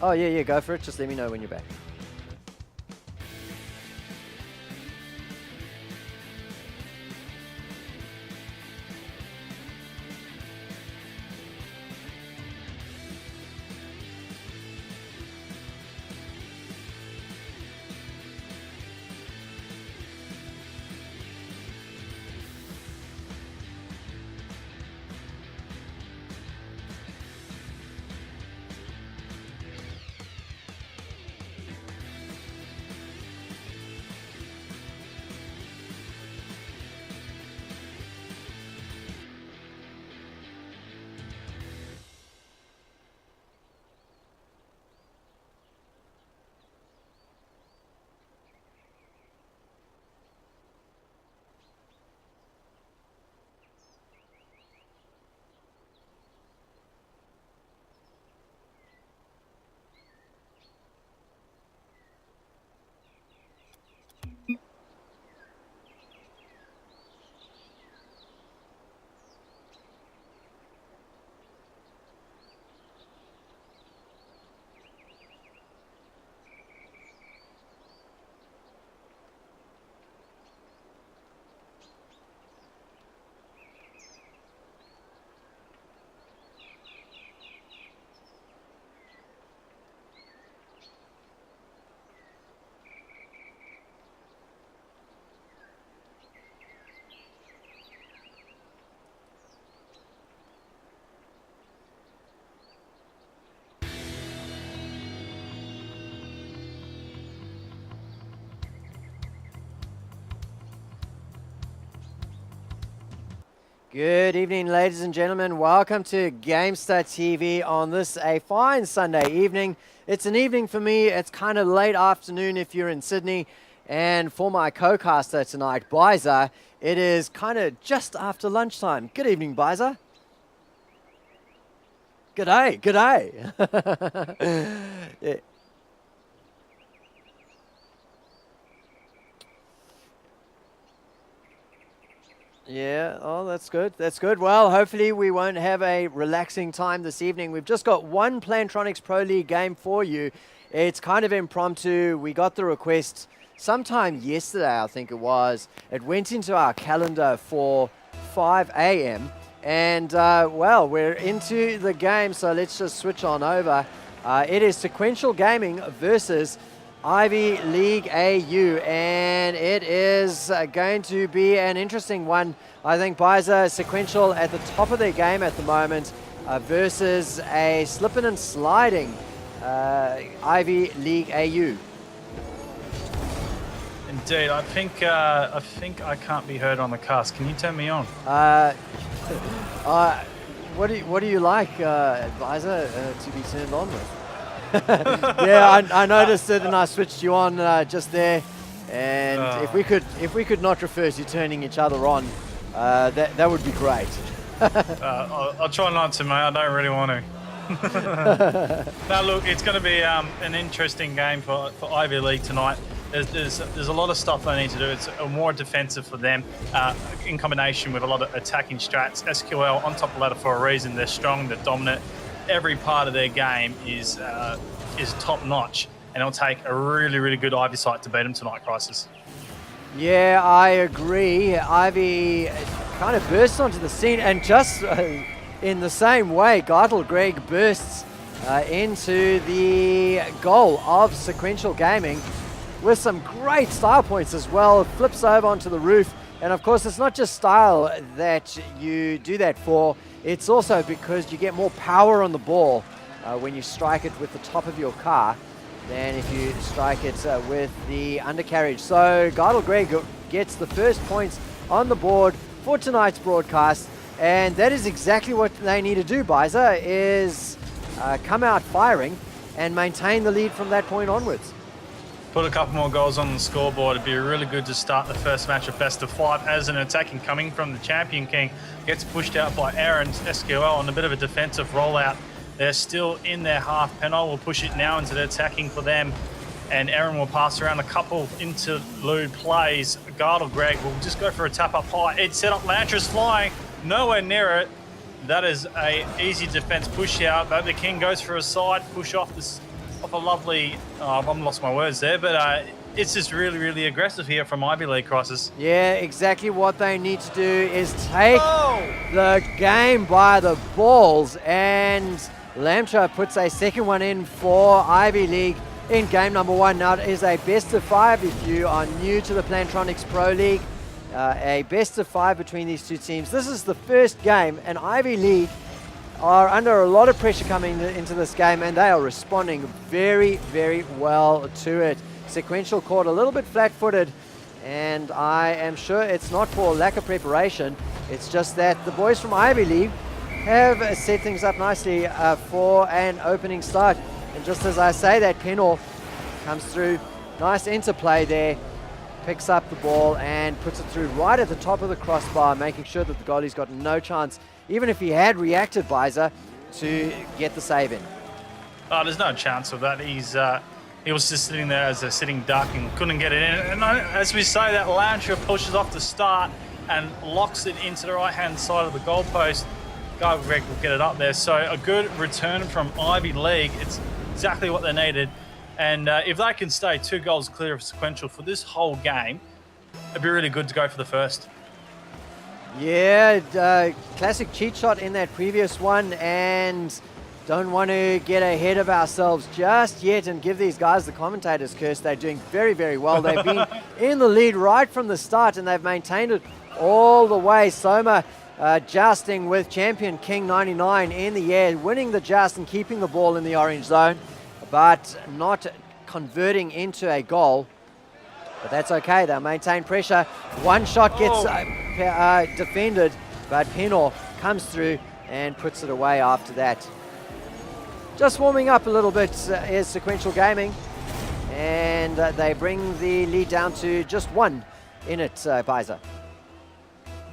Oh, yeah, go for it. Just let me know when you're back. Good evening, ladies and gentlemen. Welcome to GameStar TV on this a fine Sunday evening. It's an evening for me. It's kind of late afternoon if you're in Sydney. And for my co-caster tonight, Biza, it is kind of just after lunchtime. Good evening, Biza. G'day, g'day. Yeah. Yeah, oh, that's good. That's good. Well, hopefully we won't have a relaxing time this evening. We've just got one Plantronics Pro League game for you. It's kind of impromptu. We got the request sometime yesterday, I think it was. It went into our calendar for 5 a.m. And, well, we're into the game, so let's just switch on over. It is Sequential Gaming versus Ivy League AU, and it is going to be an interesting one. I think Biza Sequential at the top of their game at the moment versus a slipping and sliding Ivy League AU. Indeed, I think I can't be heard on the cast. Can you turn me on? What do you like, Biza, to be turned on with? Yeah, I noticed it and I switched you on just there. And if we could not refer to turning each other on, that would be great. I'll try not to, mate. I don't really want to. Now, look, it's going to be an interesting game for Ivy League tonight. There's a lot of stuff they need to do. It's more defensive for them in combination with a lot of attacking strats. SQL on top of the ladder for a reason. They're strong, they're dominant. Every part of their game is top notch, and it'll take a really, really good Ivy side to beat them tonight, Crisis. Yeah, I agree. Ivy kind of bursts onto the scene, and just in the same way, GartleGreg bursts into the goal of Sequential Gaming with some great style points as well. It flips over onto the roof, and of course, it's not just style that you do that for. It's also because you get more power on the ball when you strike it with the top of your car than if you strike it with the undercarriage. So GartleGreg gets the first points on the board for tonight's broadcast, and that is exactly what they need to do, Biza, is come out firing and maintain the lead from that point onwards. Put a couple more goals on the scoreboard. It'd be really good to start the first match of best of 5 as an attacking coming from the Champion King. Gets pushed out by Aaron's SQL on a bit of a defensive rollout. They're still in their half. Penol will push it now into the attacking for them. And Aaron will pass around a couple interlude plays. GartleGreg will just go for a tap up high. It's set up, Lantras flying, nowhere near it. That is a easy defense push out. But the King goes for a side, push off off a lovely, I've lost my words there, but it's just really, really aggressive here from Ivy League Crosses. Yeah, exactly what they need to do is take the game by the balls, and Lamtra puts a second one in for Ivy League in game number 1. Now it is a best of 5 if you are new to the Plantronics Pro League. A best of 5 between these two teams. This is the first game, and Ivy League are under a lot of pressure coming into this game, and they are responding very, very well to it. Sequential caught a little bit flat-footed, and I am sure it's not for lack of preparation. It's just that the boys from Ivy League have set things up nicely for an opening start. And just as I say that, Penor comes through. Nice interplay there. Picks up the ball and puts it through right at the top of the crossbar, making sure that the goalie's got no chance, even if he had reacted, Bizer, to get the save in. Oh, there's no chance of that. He was just sitting there as a sitting duck and couldn't get it in. And as we say, that Lancia pushes off the start and locks it into the right-hand side of the goalpost. GartleGreg will get it up there. So a good return from Ivy League. It's exactly what they needed. And if they can stay 2 goals clear of Sequential for this whole game, it'd be really good to go for the first. Yeah, classic cheat shot in that previous one, and don't want to get ahead of ourselves just yet and give these guys the commentator's curse. They're doing very, very well. They've been in the lead right from the start, and they've maintained it all the way. Soma jousting with Champion King 99 in the air, winning the joust and keeping the ball in the orange zone, but not converting into a goal. But that's okay, they'll maintain pressure. One shot gets defended, but Penor comes through and puts it away after that. Just warming up a little bit is Sequential Gaming, and they bring the lead down to just 1 in it, Bizer.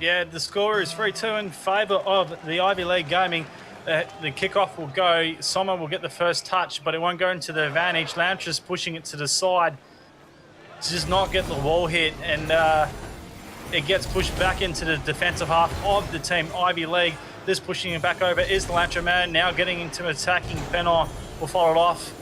Yeah, the score is 3-2 in favour of the Ivy League Gaming. The kickoff will go, Soma will get the first touch, but it won't go into the advantage. Lamtra's pushing it to the side to just not get the wall hit, and it gets pushed back into the defensive half of the team Ivy League. This pushing it back over is the Lamtra man, now getting into attacking. Penor will follow it off,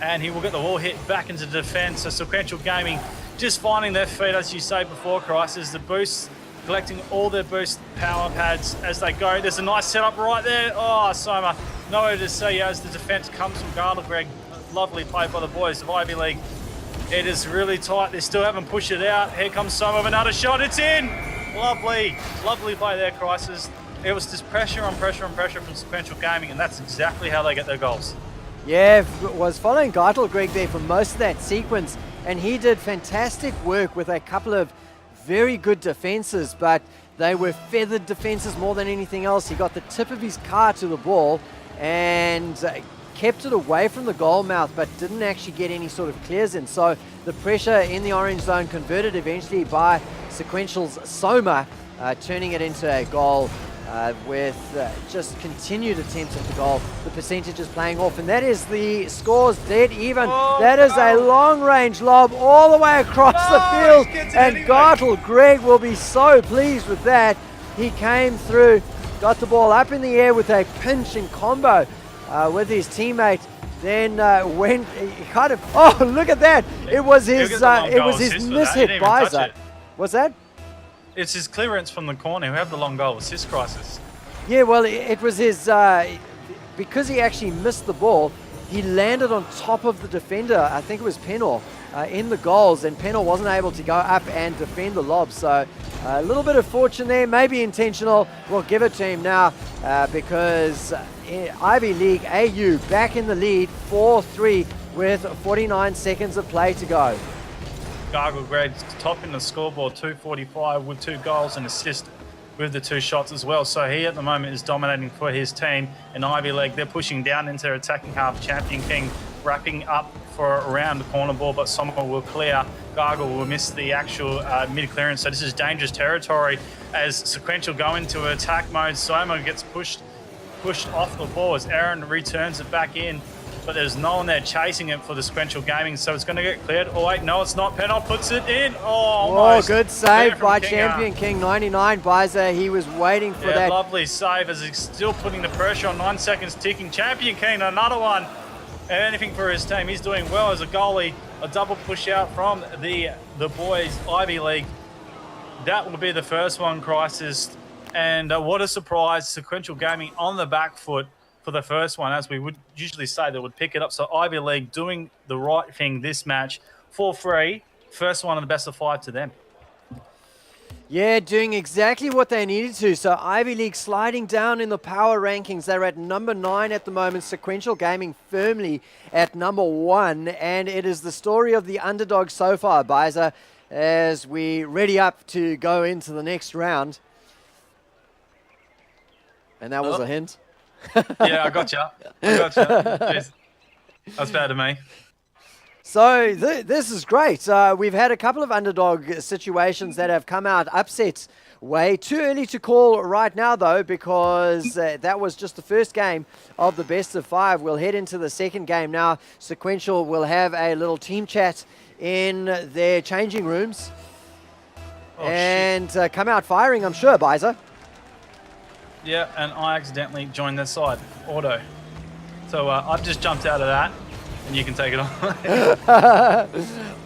and he will get the wall hit back into defence. So Sequential Gaming just finding their feet, as you say before, Crisis. The boosts, collecting all their boost power pads as they go. There's a nice setup right there. Oh, Soma, nowhere to see as the defence comes from GartleGreg. Lovely play by the boys of Ivy League. It is really tight. They still haven't pushed it out. Here comes Soma with another shot. It's in. Lovely, lovely play there, Crisis. It was just pressure on pressure on pressure from Sequential Gaming, and that's exactly how they get their goals. Yeah, was following GartleGreg there for most of that sequence, and he did fantastic work with a couple of very good defenses, but they were feathered defenses more than anything else. He got the tip of his car to the ball and kept it away from the goal mouth, but didn't actually get any sort of clears in. So the pressure in the orange zone converted eventually by Sequential's Soma, turning it into a goal with just continued attempts at the goal. The percentage is playing off, and that is the scores dead even. That is a long-range lob all the way across the field, and anyway. GartleGreg will be so pleased with that. He came through, got the ball up in the air with a pinch and combo with his teammate. Then went, he kind of, oh, look at that! It was his mishit Bizer. What's that? It's his clearance from the corner who had the long goal assist, Crisis. Yeah, well, it was his, because he actually missed the ball, he landed on top of the defender, I think it was Penor, in the goals, and Penor wasn't able to go up and defend the lob. So a little bit of fortune there, maybe intentional. We'll give it to him now because Ivy League AU back in the lead, 4-3 with 49 seconds of play to go. GartleGreg topping the scoreboard, 245 with 2 goals and assist with the 2 shots as well. So he at the moment is dominating for his team in Ivy League. They're pushing down into their attacking half. Champion King wrapping up for around the corner ball, but someone will clear. Gargle will miss the actual mid-clearance. So this is dangerous territory as Sequential go into attack mode. Soma gets pushed off the ball as Aaron returns it back in. But there's no one there chasing it for the Sequential Gaming, so it's going to get cleared. Oh, wait, no, it's not. Penor puts it in. Oh, almost. Good save by Champion King 99. Bizer, he was waiting for that. Lovely save as he's still putting the pressure on. 9 seconds ticking. Champion King, another one. anything for his team. He's doing well as a goalie. A double push out from the boys Ivy League. That will be the first one, Crisis. And what a surprise, Sequential Gaming on the back foot for the first one, as we would usually say they would pick it up. So Ivy League doing the right thing this match for free. First one of the best of 5 to them. Yeah, doing exactly what they needed to. So Ivy League sliding down in the power rankings. They're at number 9 at the moment. Sequential Gaming firmly at number 1. And it is the story of the underdog so far, Biza, as we ready up to go into the next round. And that was a hint. Yeah, I got you. That's bad to me. So this is great. We've had a couple of underdog situations that have come out upset way. Too early to call right now, though, because that was just the first game of the best of 5. We'll head into the second game now. Sequential will have a little team chat in their changing rooms and come out firing, I'm sure, Biza. Yeah, and I accidentally joined their side, auto. So I've just jumped out of that, and you can take it on.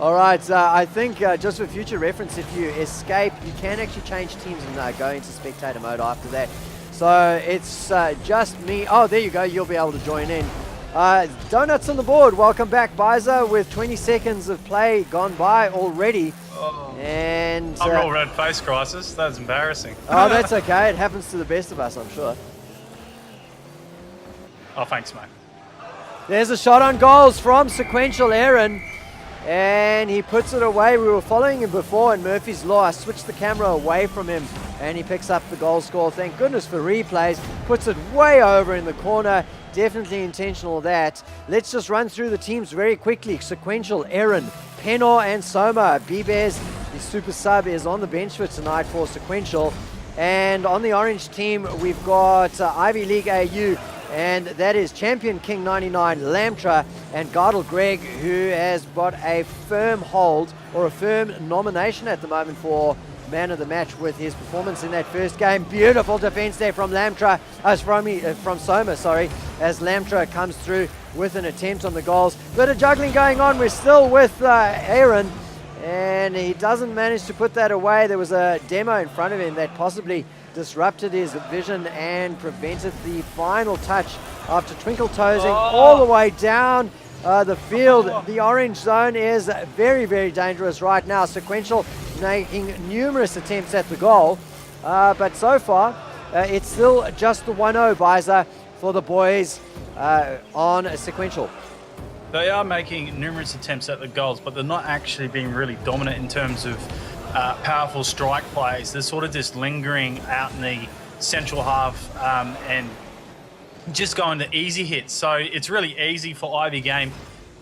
All right, I think just for future reference, if you escape, you can actually change teams and go into spectator mode after that. So it's just me. Oh, there you go. You'll be able to join in. Donuts on the board. Welcome back, Biza, with 20 seconds of play gone by already. Oh. And I'm all red face, Crisis. That's embarrassing. Oh, that's okay. It happens to the best of us, I'm sure. Oh, thanks, mate. There's a shot on goals from Sequential Aaron, and he puts it away. We were following him before in Murphy's Law. I switched the camera away from him, and he picks up the goal score. Thank goodness for replays. Puts it way over in the corner. Definitely intentional that. Let's just run through the teams very quickly. Sequential, Aaron, Penor, and Soma. B-Bears, the super sub, is on the bench for tonight for Sequential. And on the orange team, we've got Ivy League AU, and that is Champion King 99, Lamtra, and GartleGreg, who has got a firm hold or a firm nomination at the moment for man of the match with his performance in that first game. Beautiful defense there from Lamtra, from Soma, sorry, as Lamtra comes through with an attempt on the goals. Bit of juggling going on. We're still with Aaron, and he doesn't manage to put that away. There was a demo in front of him that possibly disrupted his vision and prevented the final touch after twinkle toesing all the way down the field. The orange zone is very, very dangerous right now. Sequential making numerous attempts at the goal, but so far it's still just the 1-0 Biza for the boys on Sequential. They are making numerous attempts at the goals, but they're not actually being really dominant in terms of powerful strike plays. They're sort of just lingering out in the central half and just going to easy hits. So it's really easy for Ivy game,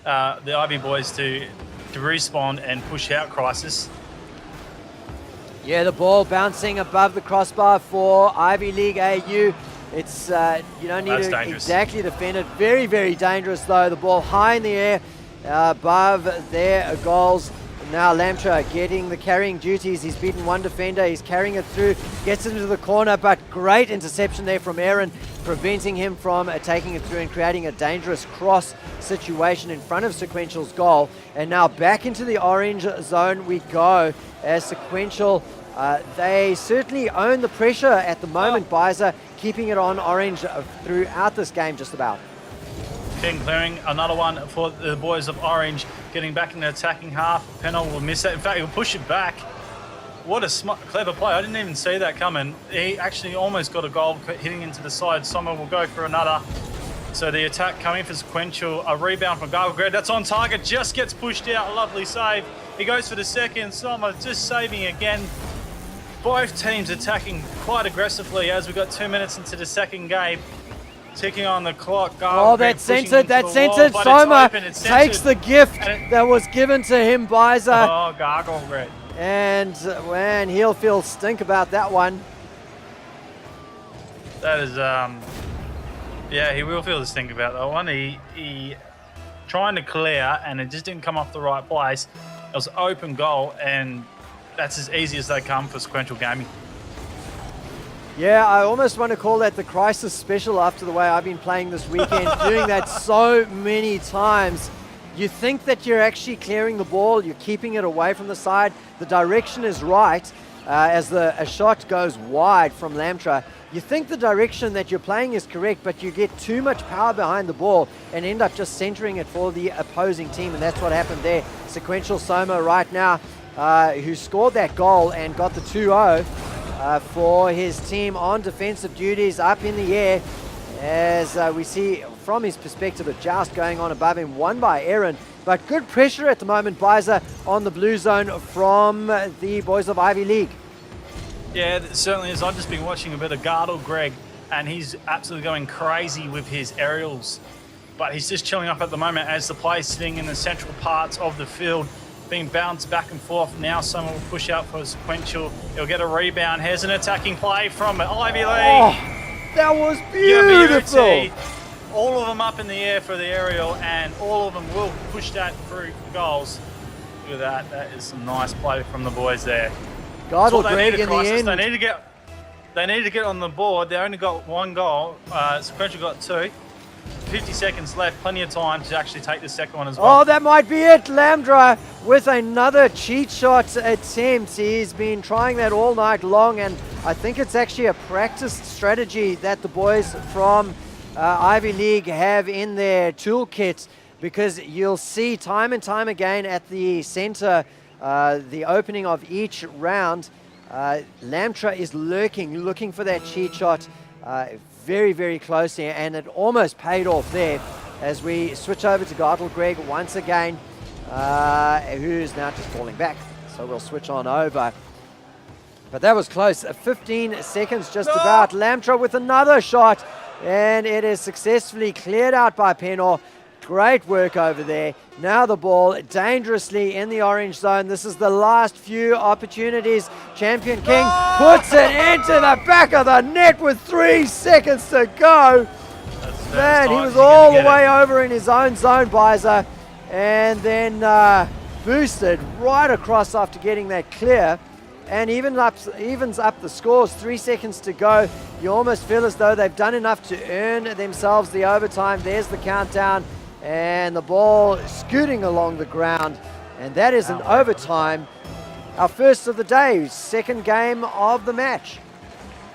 the Ivy boys to respawn and push out Crisis. Yeah, the ball bouncing above the crossbar for Ivy League AU. It's, you don't need to exactly defend it. Very, very dangerous though. The ball high in the air above their goals. Now Lamtra getting the carrying duties. He's beaten one defender. He's carrying it through, gets it into the corner, but great interception there from Aaron, preventing him from taking it through and creating a dangerous cross situation in front of Sequential's goal. And now back into the orange zone we go as Sequential, they certainly own the pressure at the moment, Biza, keeping it on orange throughout this game just about. King clearing another one for the boys of orange, getting back in the attacking half. Penal will miss that. In fact, he'll push it back. What a smart, clever play. I didn't even see that coming. He actually almost got a goal hitting into the side. Sommer will go for another. So the attack coming for Sequential. A rebound from GartleGreg. That's on target. Just gets pushed out. A lovely save. He goes for the second. Sommer just saving again. Both teams attacking quite aggressively as we got 2 minutes into the second game. Ticking on the clock. Oh, that's centered. That's centered. Soma takes the gift that was given to him, Biza. Oh, GartleGreg. And man, he'll feel stink about that one. That is, yeah, he will feel the stink about that one. He trying to clear, and it just didn't come off the right place. It was open goal, and that's as easy as they come for Sequential Gaming. Yeah, I almost want to call that the crisis special after the way I've been playing this weekend, doing that so many times. You think that you're actually clearing the ball, you're keeping it away from the side, the direction is right as a shot goes wide from Lamtra. You think the direction that you're playing is correct, but you get too much power behind the ball and end up just centering it for the opposing team, and that's what happened there. Sequential Soma right now, who scored that goal and got the 2-0. For his team on defensive duties up in the air, as we see from his perspective a joust going on above him, won by Aaron, but good pressure at the moment, Biza, on the blue zone from the boys of Ivy League. Yeah, it certainly is. I've just been watching a bit of GartleGreg, and he's absolutely going crazy with his aerials, but he's just chilling up at the moment as the play's sitting in the central parts of the field, being bounced back and forth. Now someone will push out for a Sequential. He'll get a rebound. Here's an attacking play from Ivy League. Oh, that was beautiful. All of them up in the air for the aerial, and all of them will push that through for goals. Look at that. That is some nice play from the boys there. GartleGreg in the end. They need to get on the board. They only got one goal. Sequential got 2. 50 seconds left, plenty of time to actually take the second one as well. Oh, that might be it. Lamdra with another cheat shot attempt. He's been trying that all night long, and I think it's actually a practiced strategy that the boys from Ivy League have in their toolkit, because you'll see time and time again at the center, the opening of each round, Lamtra is looking for that cheat shot. Very, very closely, and it almost paid off there as we switch over to GartleGreg once again, who's now just falling back. So we'll switch on over. But that was close. 15 seconds just about. Lamtra with another shot, and it is successfully cleared out by Penor. Great work over there. Now the ball dangerously in the orange zone. This is the last few opportunities. Champion King puts it into the back of the net with 3 seconds to go. Man, he was all the way over in his own zone, Biza, and then boosted right across after getting that clear, and evens up the scores. 3 seconds to go. You almost feel as though they've done enough to earn themselves the overtime. There's the countdown, and the ball scooting along the ground, and that is an overtime. Our first of the day, second game of the match.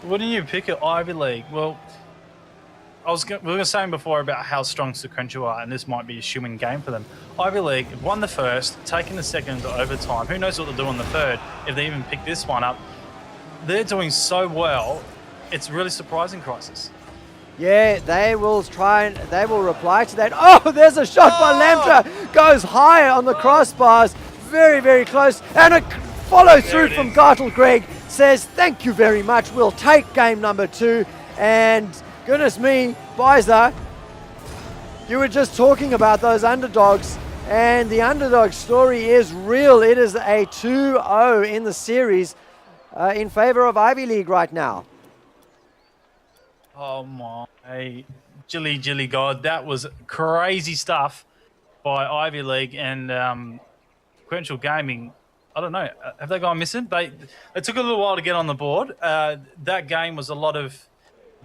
What do you pick at Ivy League? Well, we were saying before about how strong Sequential are, and this might be a shoo-in game for them. Ivy League won the first, taking the second to overtime. Who knows what they'll do on the third, if they even pick this one up. They're doing so well, it's really surprising, Crisis. Yeah, they will reply to that. Oh, there's a shot by Lamtra. Goes high on the crossbars. Very, very close. And a follow through from GartleGreg. Says, thank you very much. We'll take game number 2. And goodness me, Biza, you were just talking about those underdogs. And the underdog story is real. It is a 2-0 in the series in favor of Ivy League right now. Oh my, Jilly God, that was crazy stuff by Ivy League, and Sequential Gaming. I don't know, have they gone missing? It took a little while to get on the board. That game was a lot of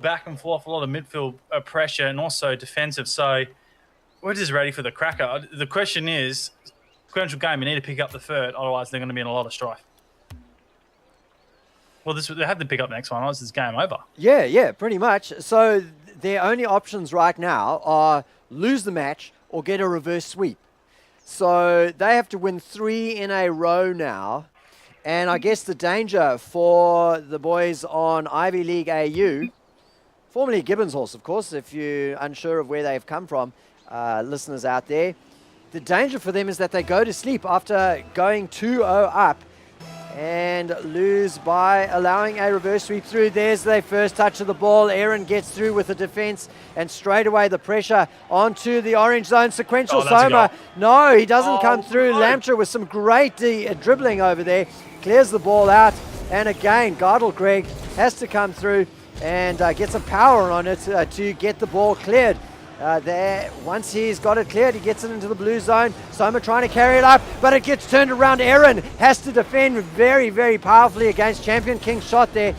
back and forth, a lot of midfield pressure, and also defensive. So we're just ready for the cracker. The question is, Sequential Gaming need to pick up the third, otherwise they're going to be in a lot of strife. Well, they have to pick up the next one, else it's game over. Yeah, pretty much. So their only options right now are lose the match or get a reverse sweep. So they have to win 3 in a row now. And I guess the danger for the boys on Ivy League AU, formerly Gibbons Horse, of course, if you're unsure of where they've come from, listeners out there, the danger for them is that they go to sleep after going 2-0 up and lose by allowing a reverse sweep through. There's their first touch of the ball. Aaron gets through with the defense, and straight away the pressure onto the orange zone. Sequential Soma. No, he doesn't come through. No. Lamtra with some great dribbling over there. Clears the ball out, and again, GartleGreg has to come through and get some power on it to get the ball cleared. Once he's got it cleared, he gets it into the blue zone. Soma trying to carry it up, but it gets turned around. Aaron has to defend very, very powerfully against Champion King's shot there.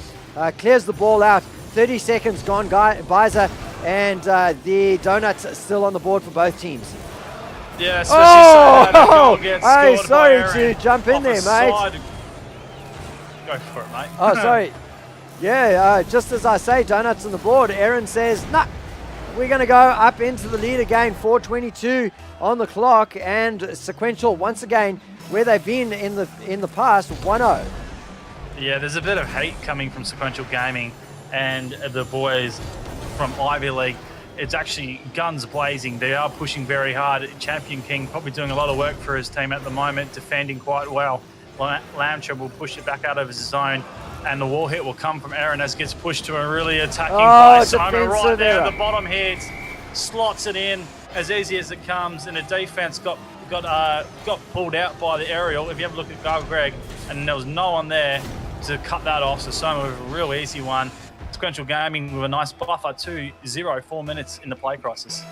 clears the ball out. 30 seconds gone, Biza, and the donuts still on the board for both teams. Yeah, especially so hey, sorry to jump in there, mate. Go for it, mate. Oh, sorry. Yeah, just as I say, donuts on the board, Aaron says, nah, we're going to go up into the lead again, 4:22 on the clock, and Sequential once again, where they've been in the past, 1-0. Yeah, there's a bit of hate coming from Sequential Gaming and the boys from Ivy League. It's actually guns blazing. They are pushing very hard. Champion King probably doing a lot of work for his team at the moment, defending quite well. Lamcha will push it back out of his zone, and the wall hit will come from Aaron as gets pushed to a really attacking play. Simon right there at the bottom here, slots it in as easy as it comes, and the defense got pulled out by the aerial. If you have a look at GartleGreg, and there was no one there to cut that off, so Soma with a real easy one. Sequential Gaming with a nice buffer, 2-0, 4 minutes in the play crisis.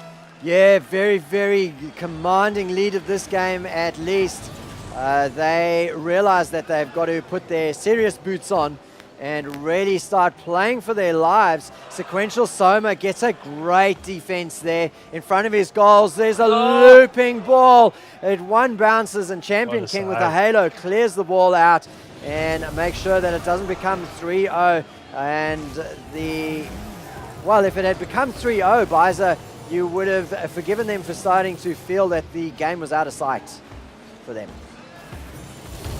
Yeah, very, very commanding lead of this game at least. They realize that they've got to put their serious boots on and really start playing for their lives. Sequential Soma gets a great defense there in front of his goals. There's a looping ball. It one bounces, and Champion King with a halo clears the ball out and makes sure that it doesn't become 3-0. And if it had become 3-0, Biza, you would have forgiven them for starting to feel that the game was out of sight for them.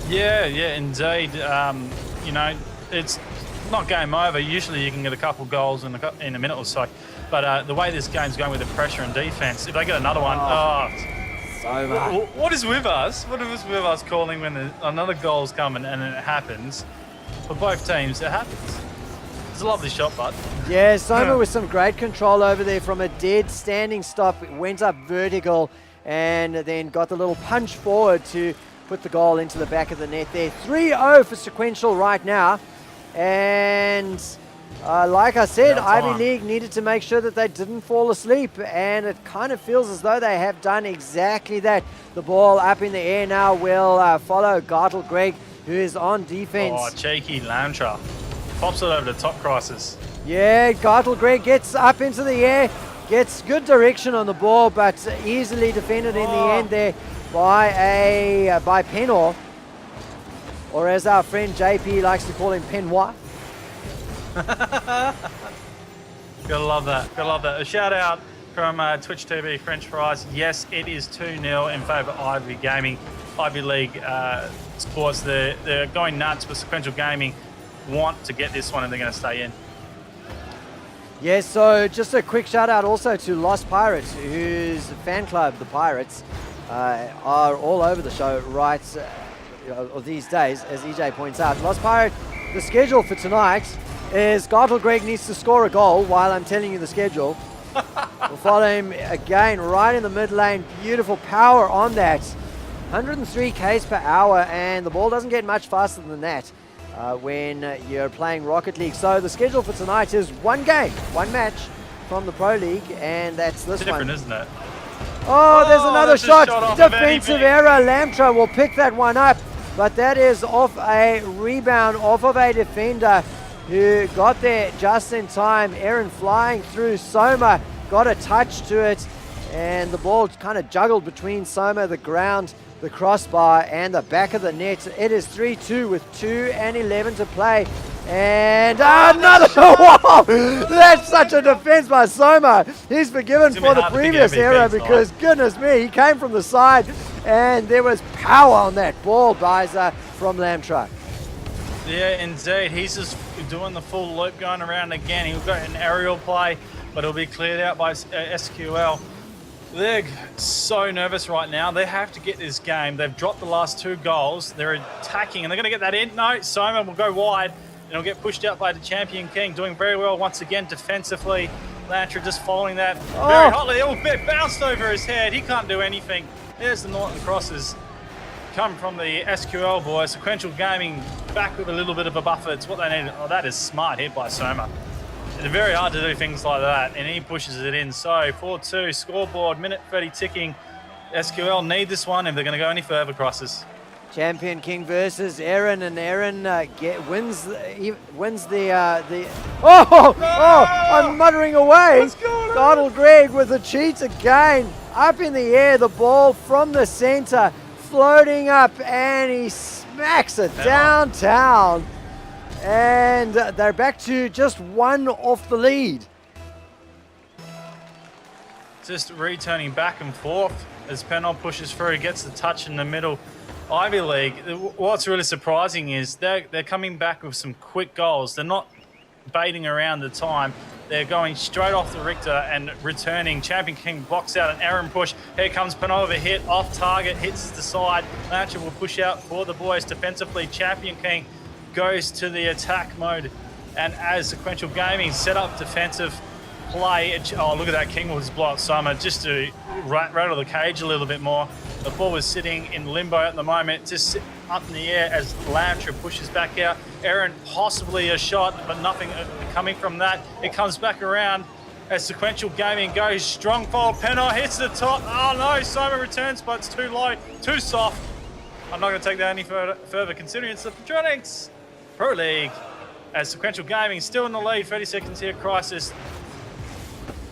Yeah, indeed. It's not game over. Usually you can get a couple goals in a minute or so. But the way this game's going with the pressure and defense, if they get another one, Soma. What is with us? What is with us calling when another goal's coming and it happens? For both teams, it happens. It's a lovely shot, bud. Yeah, Soma with some great control over there from a dead standing stop. Went up vertical and then got the little punch forward to put the goal into the back of the net there. 3-0 for Sequential right now. And like I said, Ivy League needed to make sure that they didn't fall asleep, and it kind of feels as though they have done exactly that. The ball up in the air now will follow GartleGreg, who is on defense. Oh, cheeky Lamtra. Pops it over the top crisis. Yeah, GartleGreg gets up into the air, gets good direction on the ball, but easily defended in the end there by Penor, or as our friend JP likes to call him, Penoir. Gotta love that. Gotta love that. A shout out from Twitch TV French Fries. Yes, it is 2-0 in favour of Ivy Gaming. Ivy League Sports, they're going nuts, but Sequential Gaming want to get this one and they're going to stay in. Yeah, so just a quick shout out also to Lost Pirates, whose fan club, the Pirates, are all over the show right these days, as EJ points out. Lost Pirate, the schedule for tonight is GartleGreg needs to score a goal while I'm telling you the schedule. We'll follow him again right in the mid lane. Beautiful power on that. 103 k's per hour, and the ball doesn't get much faster than that when you're playing Rocket League. So the schedule for tonight is one game, one match from the Pro League, and that's this Different, one. Isn't it? Oh, there's another shot. Defensive error. error. Lamtra will pick that one up, but that is off a rebound off of a defender who got there just in time. Aaron flying through. Soma got a touch to it, and the ball kind of juggled between Soma, the ground, the crossbar, and the back of the net. It is 3-2 with 2:11 to play. And another wall! That's such a defense by Soma. He's forgiven for the previous error because, goodness me, he came from the side and there was power on that ball, Biza, from Lamtra. Yeah, indeed. He's just doing the full loop going around again. He'll go an aerial play, but it'll be cleared out by SQL. They're so nervous right now. They have to get this game. They've dropped the last 2 goals. They're attacking, and they're going to get that in. No, Soma will go wide. And he'll get pushed out by the Champion King, doing very well once again defensively. Lantra just following that very hotly. It bounced over his head. He can't do anything. There's the Norton crosses. Come from the SQL boys. Sequential Gaming back with a little bit of a buffer. It's what they need. Oh, that is smart hit by Soma. It's very hard to do things like that, and he pushes it in. So 4-2 scoreboard, minute 30 ticking. SQL need this one if they're going to go any further, crosses. Champion King versus Aaron, and Aaron wins the. I'm muttering away. GartleGreg with a cheat again. Up in the air, the ball from the center, floating up, and he smacks it downtown. And they're back to just one off the lead. Just returning back and forth as Penol pushes through, gets the touch in the middle. Ivy League, what's really surprising is they're coming back with some quick goals. They're not baiting around the time. They're going straight off the Richter and returning. Champion King blocks out an Aaron push. Here comes Penova, hit off target, hits the side. Lancher will push out for the boys defensively. Champion King goes to the attack mode. And as Sequential Gaming set up defensive play, oh, look at that, King was blocked. Summer just to rattle the cage a little bit more. The ball was sitting in limbo at the moment, just up in the air as Lancher pushes back out. Aaron, possibly a shot, but nothing coming from that. It comes back around as Sequential Gaming goes strong fold. Penor hits the top. Oh no, Soma returns, but it's too low, too soft. I'm not going to take that any further considering it's the Plantronics Pro League. As Sequential Gaming still in the lead, 30 seconds here, crisis.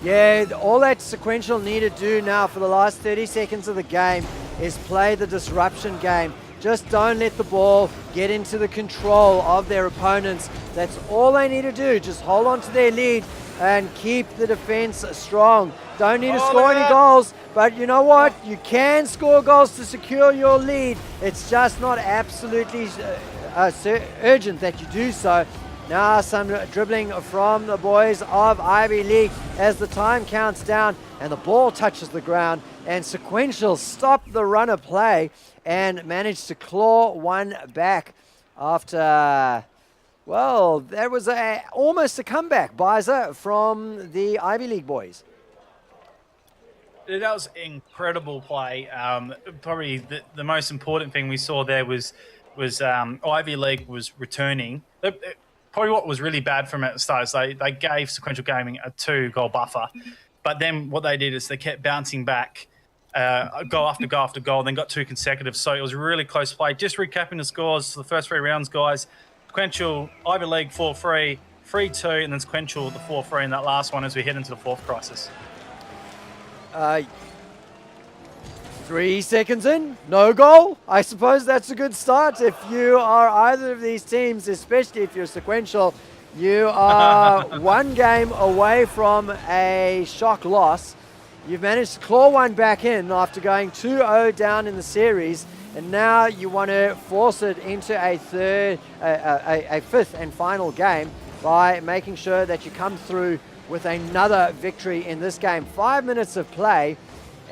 Yeah, all that Sequential need to do now for the last 30 seconds of the game is play the disruption game. Just don't let the ball get into the control of their opponents. That's all they need to do. Just hold on to their lead and keep the defense strong. Don't need to score any goals, but you know what? You can score goals to secure your lead. It's just not absolutely urgent that you do so. Now some dribbling from the boys of Ivy League as the time counts down and the ball touches the ground, and Sequential stopped the run of play and managed to claw one back after, well, that was almost a comeback, Biza, from the Ivy League boys. That was incredible play. Probably the most important thing we saw there was Ivy League was returning. Probably what was really bad from at the start is they gave Sequential Gaming a 2-goal buffer. But then what they did is they kept bouncing back, goal after goal after goal, then got 2 consecutive. So it was a really close play. Just recapping the scores for the first 3 rounds, guys. Sequential, Ivy League 4-3, 3-2, and then Sequential the 4-3 in that last one as we head into the 4th crisis. 3 seconds in, no goal. I suppose that's a good start. If you are either of these teams, especially if you're Sequential, you are 1 game away from a shock loss. You've managed to claw one back in after going 2-0 down in the series, and now you want to force it into a 5th and final game by making sure that you come through with another victory in this game. 5 minutes of play.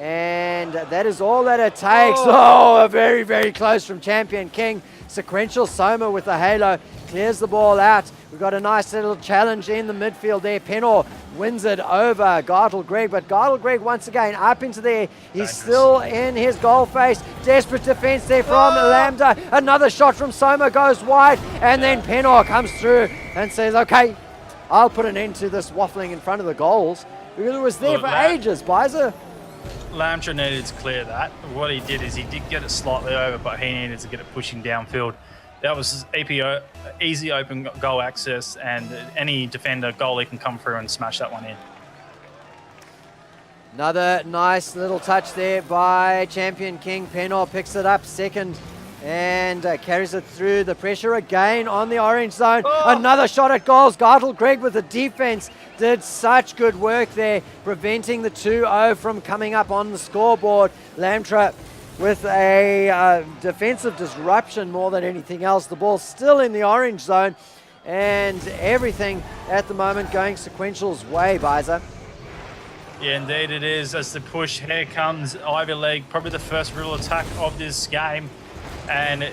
And that is all that it takes. Oh, very, very close from Champion King. Sequential Soma with the halo clears the ball out. We've got a nice little challenge in the midfield there. Penor wins it over GartleGreg, but GartleGreg once again up into there. He's still in his goal face. Desperate defense there from Lambda. Another shot from Soma goes wide, and then Penor comes through and says, okay, I'll put an end to this waffling in front of the goals. Because it was there for ages, Bizer. Lamtra needed to clear that. What he did is he did get it slightly over, but he needed to get it pushing downfield. That was easy open goal access, and any defender, goalie can come through and smash that one in. Another nice little touch there by Champion King. Penor picks it up second and carries it through. The pressure again on the orange zone. Another shot at goals. GartleGreg with the defense did such good work there, preventing the 2-0 from coming up on the scoreboard. Lamtra with a defensive disruption more than anything else. The ball's still in the orange zone, and everything at the moment going Sequential's way, Biza. Yeah, indeed it is. As the push, here comes Ivy League, probably the first real attack of this game. And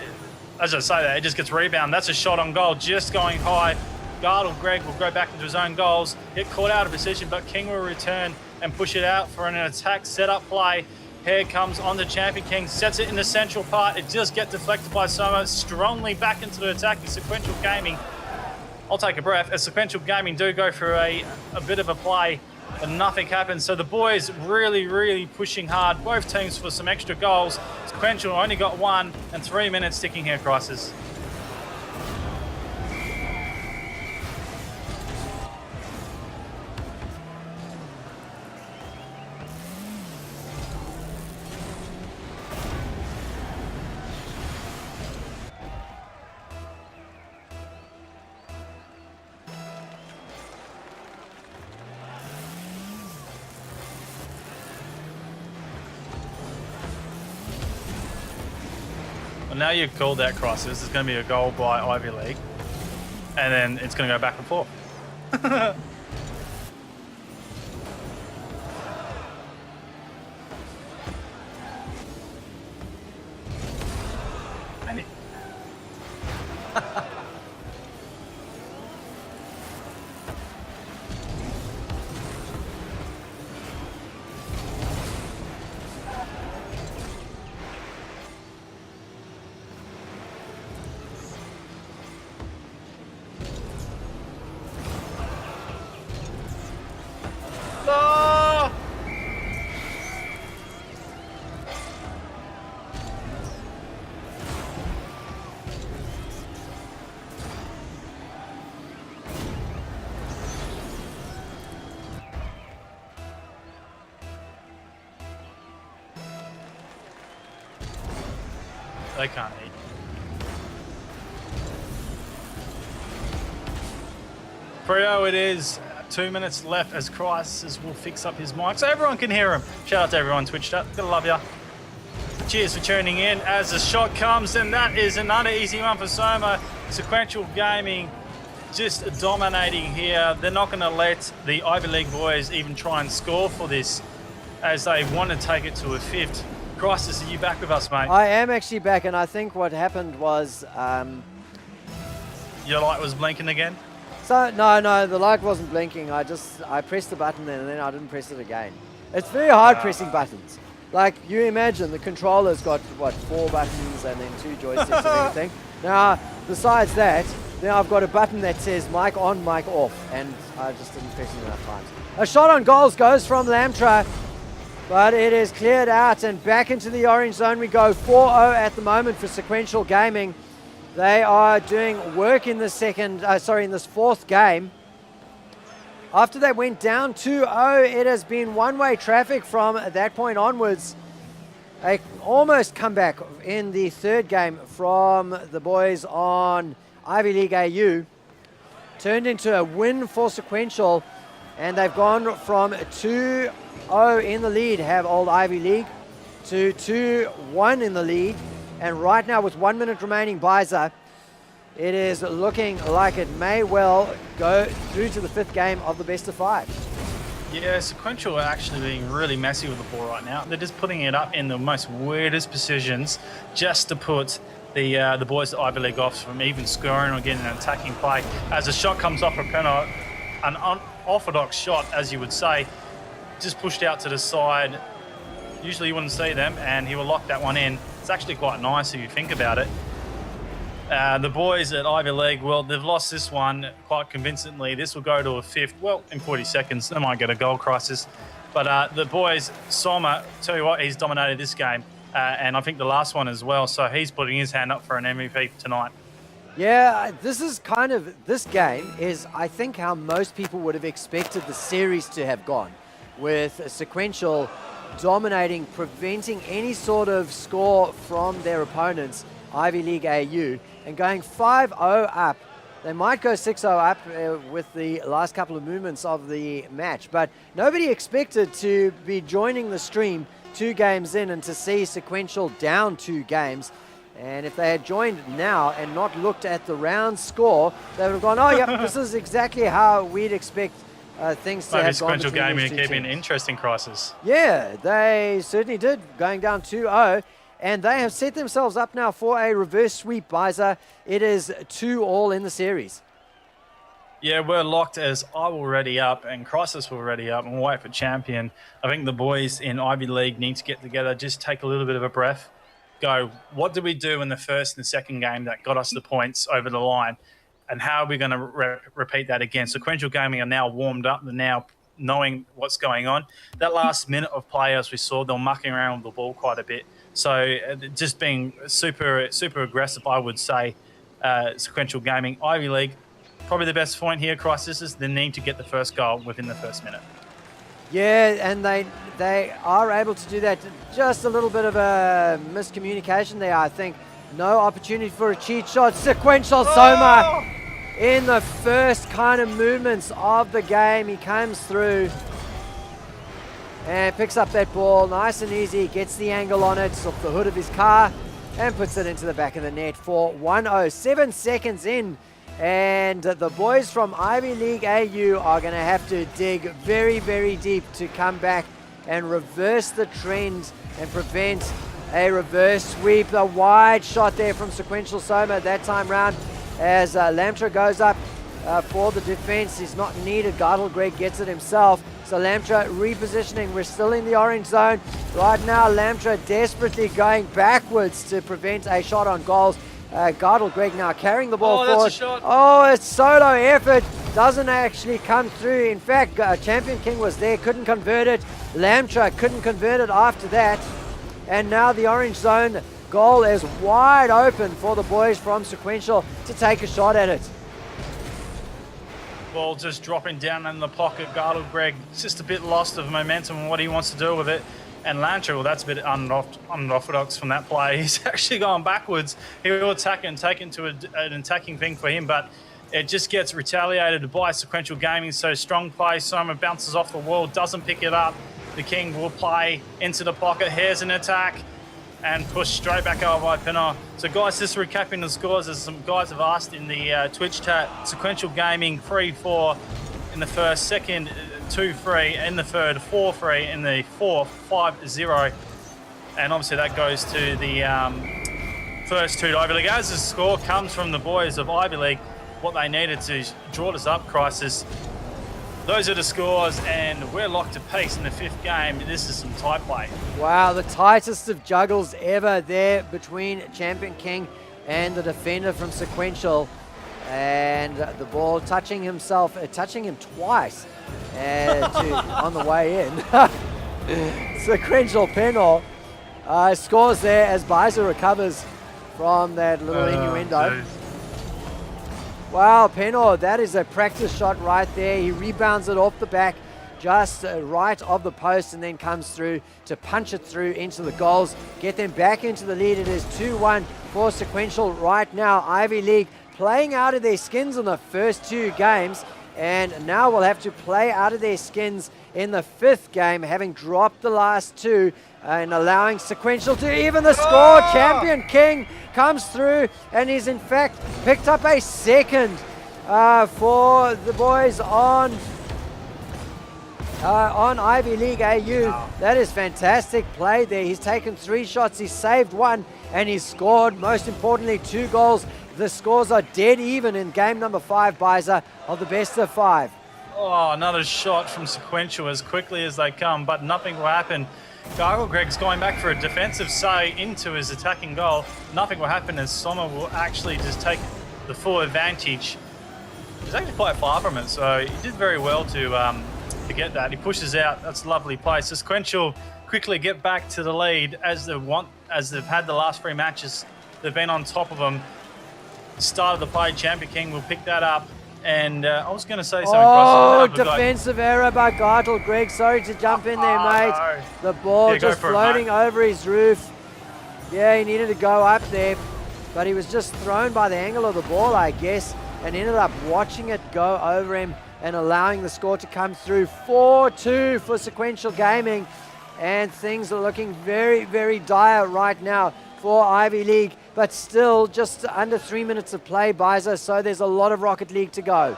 as I say that, it just gets rebound. That's a shot on goal, just going high. GartleGreg will go back into his own goals. Get caught out of position, but King will return and push it out for an attack setup play. Here comes on the Champion King, sets it in the central part. It just gets deflected by Soma, strongly back into the attacking Sequential Gaming. I'll take a breath as Sequential Gaming do go for a bit of a play but nothing happens. So the boys really pushing hard, both teams, for some extra goals. Sequential only got 1 and 3 minutes ticking here, Crisis. Now you've called that, Crisis. There's going to be a goal by Ivy League, and then it's going to go back and forth. No! They can't eat. Frio, it is 2 minutes left as Crisis will fix up his mic so everyone can hear him. Shout out to everyone Twitch chat. Gotta love ya. Cheers for tuning in as the shot comes, and that is another easy one for Soma. Sequential Gaming just dominating here. They're not going to let the Ivy League boys even try and score for this, as they want to take it to a 5th. Crisis, are you back with us, mate? I am actually back, and I think what happened was... Your light was blinking again? So, no, the light wasn't blinking. I pressed the button and then I didn't press it again. It's very hard pressing buttons. Like, you imagine the controller's got, what, 4 buttons and then 2 joysticks and everything. Now, besides that, then I've got a button that says mic on, mic off, and I just didn't press it enough times. A shot on goals goes from Lamtra, but it is cleared out, and back into the orange zone we go. 4-0 at the moment for Sequential Gaming. They are doing work in this in this 4th game. After they went down 2-0, it has been one-way traffic from that point onwards. A almost comeback in the 3rd game from the boys on Ivy League AU. Turned into a win for Sequential, and they've gone from 2-0 in the lead, have old Ivy League, to 2-1 in the lead. And right now, with 1 minute remaining, Biza, it is looking like it may well go through to the 5th game of the best of 5. Yeah, Sequential are actually being really messy with the ball right now. They're just putting it up in the most weirdest positions just to put the boys at Ivy League off from even scoring or getting an attacking play. As a shot comes off a penalty, an unorthodox shot, as you would say, just pushed out to the side. Usually you wouldn't see them, and he will lock that one in. It's actually quite nice if you think about it. The boys at Ivy League, well, they've lost this one quite convincingly. This will go to a 5th, well, in 40 seconds. They might get a goal, Crisis. But the boys, Soma, tell you what, he's dominated this game. And I think the last one as well. So he's putting his hand up for an MVP tonight. Yeah, this game is, I think, how most people would have expected the series to have gone, with Sequential dominating, preventing any sort of score from their opponents, Ivy League AU, and going 5-0 up. They might go 6-0 up with the last couple of movements of the match, but nobody expected to be joining the stream 2 games in and to see Sequential down 2 games. And if they had joined now and not looked at the round score, they would have gone, oh, yeah, this is exactly how we'd expect things to have gone. Sequential Gaming keeping an interesting, Crisis. Yeah, they certainly did, going down 2-0. And they have set themselves up now for a reverse sweep, Biza. It is 2-2 in the series. Yeah, we're locked as I will ready up and Crisis will ready up and we'll wait for champion. I think the boys in Ivy League need to get together, just take a little bit of a breath. Go, what did we do in the 1st and 2nd game that got us the points over the line? And how are we going to repeat that again? Sequential Gaming are now warmed up. They're now knowing what's going on. That last minute of play, as we saw, they were mucking around with the ball quite a bit. So just being super aggressive, I would say. Sequential Gaming, Ivy League, probably the best point here, Crisis, is the need to get the first goal within the first minute. Yeah, and they are able to do that. Just a little bit of a miscommunication there, I think. No opportunity for a cheat shot. Sequential Soma in the first kind of movements of the game. He comes through and picks up that ball nice and easy. Gets the angle on it off the hood of his car and puts it into the back of the net for 1-0. 7 seconds in. And the boys from Ivy League AU are going to have to dig very, very deep to come back and reverse the trend and prevent a reverse sweep. A wide shot there from Sequential Soma that time round as Lamtra goes up for the defense. He's not needed. GartleGreg gets it himself. So Lamtra repositioning. We're still in the orange zone. Right now, Lamtra desperately going backwards to prevent a shot on goals. GartleGreg now carrying the ball forward. That's a shot. Oh, it's solo effort. Doesn't actually come through. In fact, Champion King was there, couldn't convert it. Lamtra couldn't convert it after that. And now the orange zone goal is wide open for the boys from Sequential to take a shot at it. Ball just dropping down in the pocket. GartleGreg just a bit lost of momentum and what he wants to do with it. And Lamtra, well, that's a bit unorthodox from that play. He's actually going backwards. He will attack and take into an attacking thing for him, but it just gets retaliated by Sequential Gaming. So strong play. Soma bounces off the wall, doesn't pick it up. The King will play into the pocket. Here's an attack and push straight back over by Pinot. So guys, just recapping the scores, as some guys have asked in the Twitch chat, Sequential Gaming 3-4 in the first, second 2-3 in the third, 4-3 in the fourth, 5-0. And obviously that goes to the first two to Ivy League. As the score comes from the boys of Ivy League, what they needed to draw this up, Crisis. Those are the scores, and we're locked to pace in the fifth game. This is some tight play. Wow, the tightest of juggles ever there between Champion King and the defender from Sequential. And the ball touching him twice on the way in. Sequential Penal scores there as Biza recovers from that little innuendo. Geez. Wow, Penal, that is a practice shot right there. He rebounds it off the back, just right of the post, and then comes through to punch it through into the goals, get them back into the lead. It is 2-1 for Sequential right now. Ivy League playing out of their skins in the first two games, and now will have to play out of their skins in the fifth game, having dropped the last two and allowing Sequential to even the score. Champion King comes through, and he's in fact picked up a second for the boys on Ivy League AU. Wow. That is fantastic play there. He's taken 3 shots, he's saved 1, and he's scored, most importantly, 2 goals. The scores are dead even in game number 5, Biza, of the best of 5. Oh, another shot from Sequential as quickly as they come, but nothing will happen. GartleGreg's going back for a defensive say into his attacking goal. Nothing will happen as Soma will actually just take the full advantage. He's actually quite far from it, so he did very well to get that. He pushes out. That's a lovely play. So Sequential quickly get back to the lead as they've had the last 3 matches. They've been on top of them. Start of the play, Champion King will pick that up. And I was going to say something. Oh, defensive error by GartleGreg. Sorry to jump in there, mate. No. The ball just floating over his roof. Yeah, he needed to go up there, but he was just thrown by the angle of the ball, I guess, and ended up watching it go over him and allowing the score to come through. 4-2 for Sequential Gaming, and things are looking very, very dire right now for Ivy League, but still just under 3 minutes of play, Biza, so there's a lot of Rocket League to go.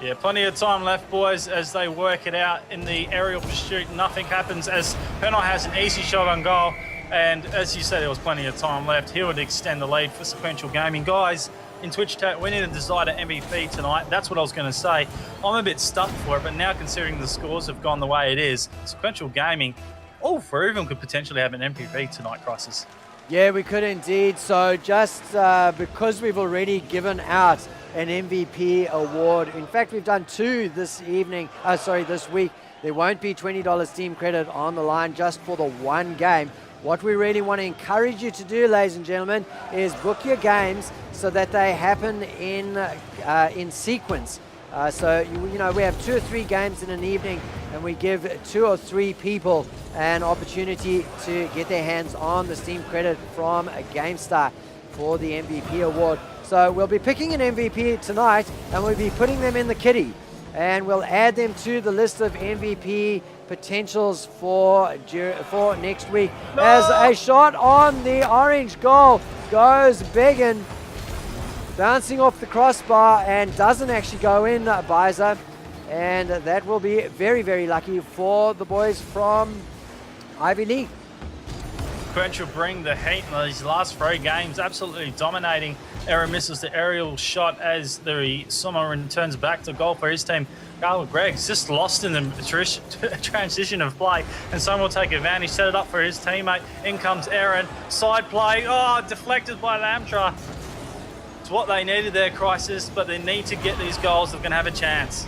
Yeah, plenty of time left, boys, as they work it out in the aerial pursuit. Nothing happens as Penal has an easy shot on goal, and as you said, there was plenty of time left. He would extend the lead for Sequential Gaming. Guys, in Twitch chat, we need to decide an MVP tonight. That's what I was going to say. I'm a bit stuck for it, but now considering the scores have gone the way it is, Sequential Gaming, all 3 of them could potentially have an MVP tonight, Crisis. Yeah, we could indeed. So just because we've already given out an MVP award, in fact, we've done 2 this week. There won't be $20 team credit on the line just for the one game. What we really want to encourage you to do, ladies and gentlemen, is book your games so that they happen in sequence. So we have 2 or 3 games in an evening, and we give 2 or 3 people an opportunity to get their hands on the Steam credit from a GameStar for the MVP award. So we'll be picking an MVP tonight, and we'll be putting them in the kitty, and we'll add them to the list of MVP potentials for next week. No! As a shot on the orange goal goes Biggin, bouncing off the crossbar and doesn't actually go in, Biza. And that will be very, very lucky for the boys from Ivy League. Sequential bring the heat in these last 3 games, absolutely dominating. Aaron misses the aerial shot as the Summer returns back to goal for his team. GartleGreg's just lost in the transition of play, and someone will take advantage, set it up for his teammate. In comes Aaron, side play, deflected by Lamtra. It's what they needed there, Crisis, but they need to get these goals if they're going to have a chance.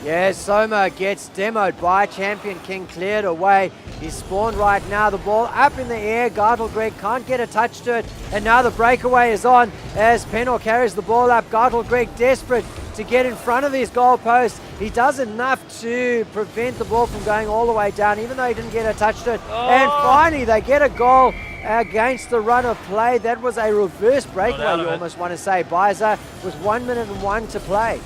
Yeah, Soma gets demoed by Champion King, cleared away. He's spawned right now, the ball up in the air. GartleGreg can't get a touch to it, and now the breakaway is on as Penor carries the ball up. GartleGreg desperate to get in front of his goalpost. He does enough to prevent the ball from going all the way down, even though he didn't get a touch to it. And finally, they get a goal against the run of play. That was a reverse breakaway, you almost want to say, Biza, with 1 minute and 1 to play.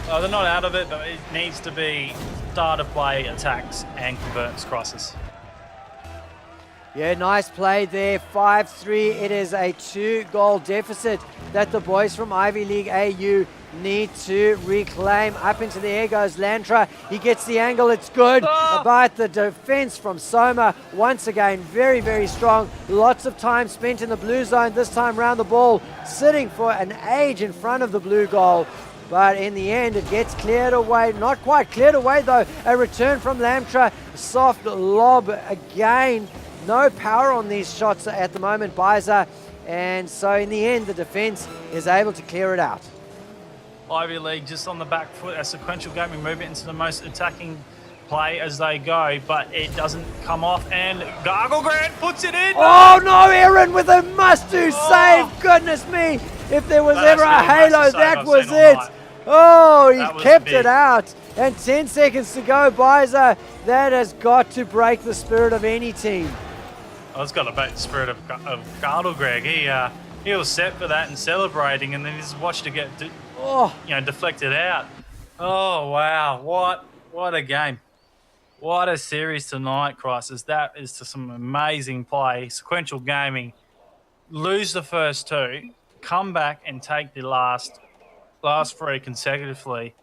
Oh, they're not out of it, but it needs to be start of play, attacks, and converts, Crisis. Yeah, nice play there, 5-3. It is a 2-goal deficit that the boys from Ivy League AU need to reclaim. Up into the air goes Lantra. He gets the angle, it's good. But the defense from Soma, once again, very, very strong. Lots of time spent in the blue zone, this time round the ball, sitting for an age in front of the blue goal. But in the end, it gets cleared away. Not quite cleared away, though. A return from Lamtra. Soft lob again. No power on these shots at the moment, Biza. And so in the end, the defense is able to clear it out. Ivy League just on the back foot. A Sequential Gaming move it into the most attacking play as they go, but it doesn't come off. And GartleGreg puts it in. Oh, no, Aaron with a must-do save. Goodness me. If there was ever a halo, that was it. Oh, he kept it out. And 10 seconds to go, Biza. That has got to break the spirit of any team. Oh, it's got to break the spirit of GartleGreg. He was set for that and celebrating, and then he just watched it get deflected out. Oh, wow. What a game. What a series tonight, Crisis. That is to some amazing play. Sequential Gaming lose the first 2, come back and take the last 3 consecutively.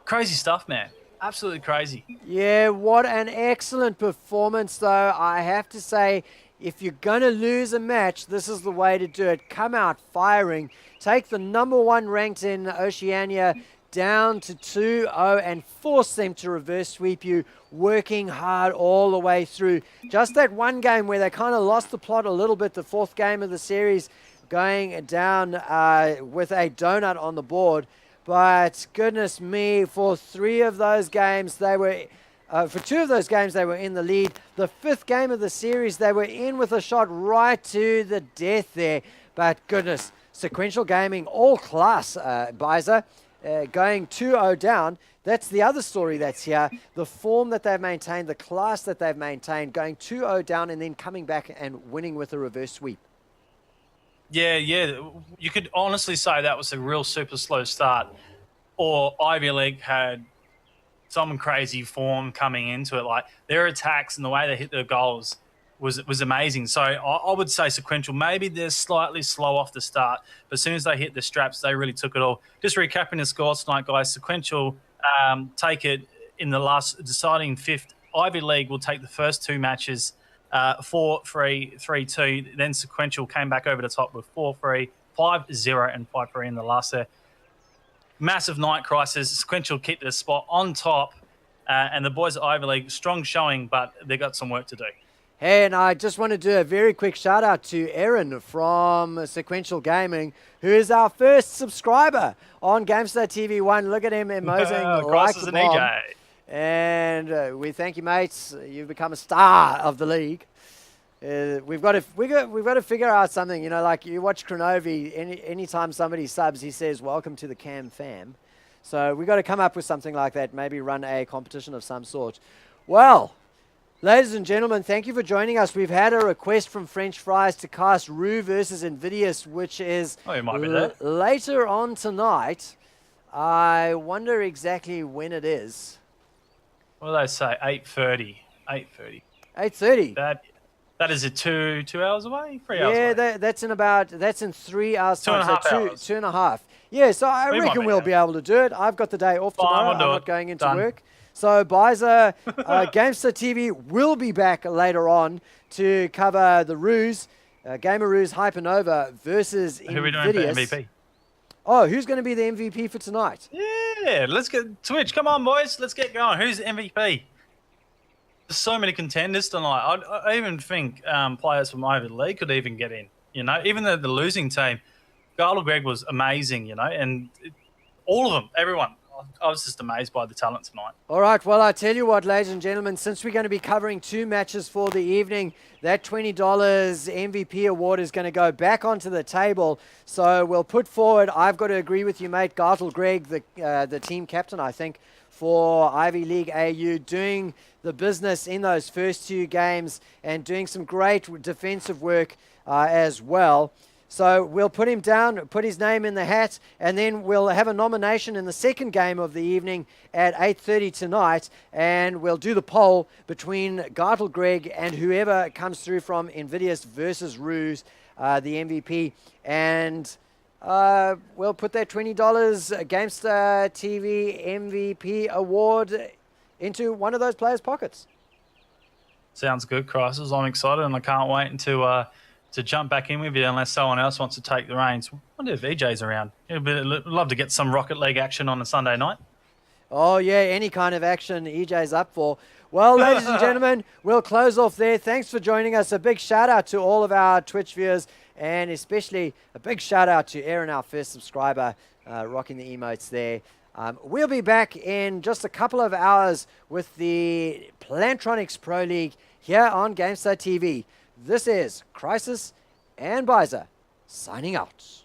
Crazy stuff, man. Absolutely crazy. Yeah, what an excellent performance, though. I have to say, if you're going to lose a match, this is the way to do it. Come out firing. Take the number 1 ranked in Oceania down to 2-0 and force them to reverse sweep you, working hard all the way through. Just that one game where they kind of lost the plot a little bit, the 4th game of the series, going down with a donut on the board. But goodness me, for 3 of those games, they were... for 2 of those games, they were in the lead. The 5th game of the series, they were in with a shot right to the death there. But goodness, Sequential Gaming, all class, Biza, going 2-0 down. That's the other story that's here. The form that they've maintained, the class that they've maintained, going 2-0 down and then coming back and winning with a reverse sweep. Yeah. You could honestly say that was a real super slow start, or Ivy League had some crazy form coming into it. Like their attacks and the way they hit their goals was amazing. So I would say Sequential, maybe they're slightly slow off the start, but as soon as they hit the straps, they really took it all. Just recapping the scores tonight, guys. Sequential take it in the last deciding 5th. Ivy League will take the first 2 matches 4-3, 3-2. Then Sequential came back over the top with 4-3, 5-0, and 5-3 in the last there. Massive night, Crisis. Sequential keep their spot on top, and the boys at Ivy League, strong showing, but they've got some work to do. Hey, and I just want to do a very quick shout out to Aaron from Sequential Gaming, who is our first subscriber on GameStar TV 1. Look at him emojing like Crosses the an bomb. EJ. And we thank you, mates. You've become a star of the league. We've got to figure out something. You know, like you watch Kronovi. Anytime somebody subs, he says, "Welcome to the Cam Fam." So we've got to come up with something like that. Maybe run a competition of some sort. Well, ladies and gentlemen, thank you for joining us. We've had a request from French Fries to cast Rue versus Invidious, which is later on tonight. I wonder exactly when it is. What do they say? 8:30. 8:30. 8:30. That is it. 2 hours away. 3 hours away. Yeah, that's in 3 hours time. 2.5 hours. 2.5. Yeah, so I reckon we'll be able to do it. I've got the day off tomorrow. I'm not going into work. So, Biza, Gamester TV will be back later on to cover the Ruse, Gamer Ruse Hypernova versus Invidious. Who are we doing for MVP? Oh, who's going to be the MVP for tonight? Yeah, let's get Twitch. Come on, boys. Let's get going. Who's the MVP? There's so many contenders tonight. I even think players from Ivy League could even get in. You know, even the losing team. GartleGreg was amazing, you know, and all of them, everyone. I was just amazed by the talent tonight. All right, well, I tell you what, ladies and gentlemen, since we're going to be covering 2 matches for the evening, that $20 MVP award is going to go back onto the table. So we'll put forward, I've got to agree with you, mate, GartleGreg, the team captain, I think, for Ivy League AU, doing the business in those first 2 games and doing some great defensive work as well. So we'll put him down, put his name in the hat, and then we'll have a nomination in the second game of the evening at 8:30 tonight, and we'll do the poll between GartleGreg and whoever comes through from Invidious versus Ruse, the MVP, and we'll put that $20 GameStar TV MVP award into one of those players' pockets. Sounds good, Crisis. I'm excited, and I can't wait to jump back in with you unless someone else wants to take the reins. I wonder if EJ's around. I'd love to get some Rocket League action on a Sunday night. Oh, yeah, any kind of action EJ's up for. Well, ladies and gentlemen, we'll close off there. Thanks for joining us. A big shout-out to all of our Twitch viewers, and especially a big shout-out to Aaron, our first subscriber, rocking the emotes there. We'll be back in just a couple of hours with the Plantronics Pro League here on GameStar TV. This is Crisis and Biza signing out.